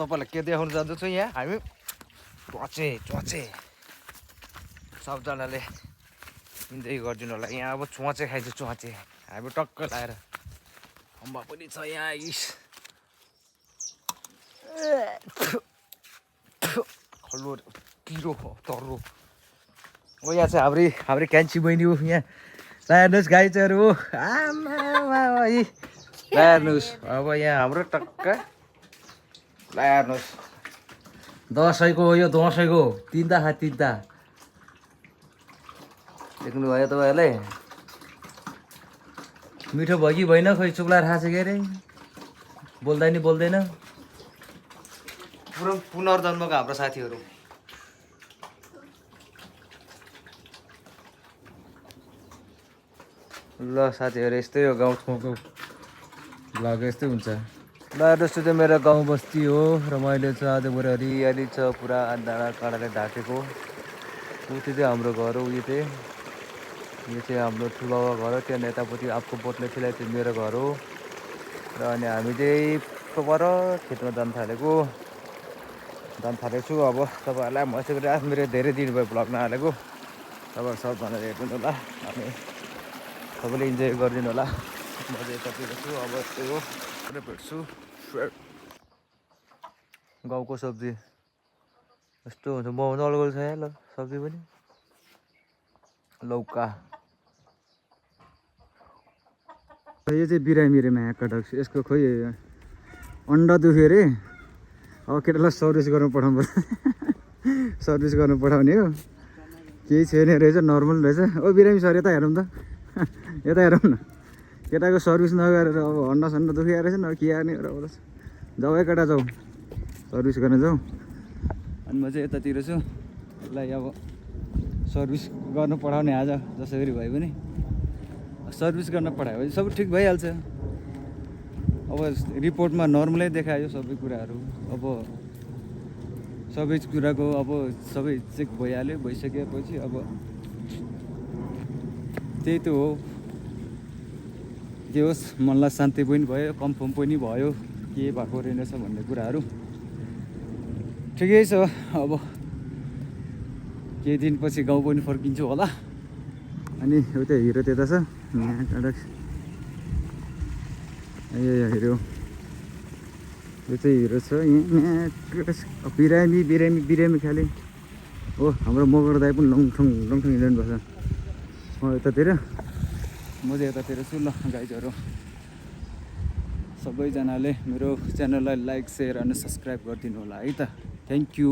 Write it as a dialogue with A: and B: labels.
A: तपाईँलाई के देखाउनु जाँदैछु यहाँ हामी च्वाचे सबजनाले इन्जोय गरिदिनु होला यहाँ अब च्वाचे खाइन्छ च्वाचे हामी टक्क लाएर खम्बा पनि छ यहाँ इस खल्लो किरो तर्रो ओ यहाँ चाहिँ हाम्रै क्यान्ची बहिनी हो यहाँ लानुहोस् गाइजहरू हो आमा लानुहोस् अब यहाँ हाम्रो टक्क लानुहोस् दसैँको हो यो दसैँको तिनवटा खा तिनवटा देख्नुभयो तपाईँहरूले मिठो भयो कि भएन खोइ चुक्लाएर खाएको छ के अरे बोल्दैन पुनर्जन्मको हाम्रो साथीहरू ल साथीहरू यस्तै हो गाउँठाउँको भ्लग यस्तै हुन्छ ल जस्तो चाहिँ मेरो गाउँ बस्ती हो र मैले चाहिँ आजभरि हरियाली छ पुरा डाँडा काँडाले ढाकेको ऊ चाहिँ हाम्रो घर हो यो चाहिँ हाम्रो ठुलोबाबा घर हो त्यहाँ यतापट्टि आपको बोटले फिलहाल चाहिँ मेरो घर हो र अनि हामी चाहिँ पर खेतमा जान थालेको छु अब तपाईँहरूलाई मसँग मेरो धेरै दिन भयो भ्लग नहालेको तपाईँहरू सबजनाले हेर्नु होला अनि सबैले इन्जोय गरिदिनु होला म चाहिँ यतातिर छु अब यस्तै हो भेट्छु गाउँको सब्जी यस्तो हुन्छ बनाउनु अलग छ यहाँ ल सब्जी पनि लौका यो चाहिँ बिरामीमा काटक यसको खोइ अन्डा दुख्यो अरे अब केटालाई सर्भिस गर्नु पठाउने हो केही छैन रहेछ नर्मल रहेछ ओ बिरामी सर यता हेरौँ त यता हेरौँ न केटाको सर्भिस नगरेर अब अन्डा सन्डा दुखिरहेको रहेछ न के आने जाऊ है केटा जाऊ सर्भिस गर्न जाऊ अनि म चाहिँ यतातिर छु यसलाई अब सर्भिस गर्नु पठाउने आज जसरी भए पनि सर्भिस गर्न पठायो भने सबै ठिक भइहाल्छ अब रिपोर्टमा नर्मलै देखायो सबै कुराहरू अब सबै कुराको अब सबै चेक भइहाल्यो भइसकेपछि अब त्यही त हो जे होस् मनलाई शान्ति पनि भयो कन्फर्म पनि भयो के भएको रहेनछ भन्ने कुराहरू ठिकै छ अब केही दिनपछि गाउँ पनि फर्किन्छु होला अनि एउटा हिरो त्यता छ यहाँ काँडा हिरो यो चाहिँ हिरो छ यहाँ बिरामी खाले हो हाम्रो मगर दाइ पनि लङठङ हिँड्नु पर्छ म यतातिर म चाहिँ यतातिर छु ल गाइजहरू सबैजनाले मेरो च्यानललाई लाइक सेयर अनि सब्सक्राइब गरिदिनु होला है त थ्याङ्क यू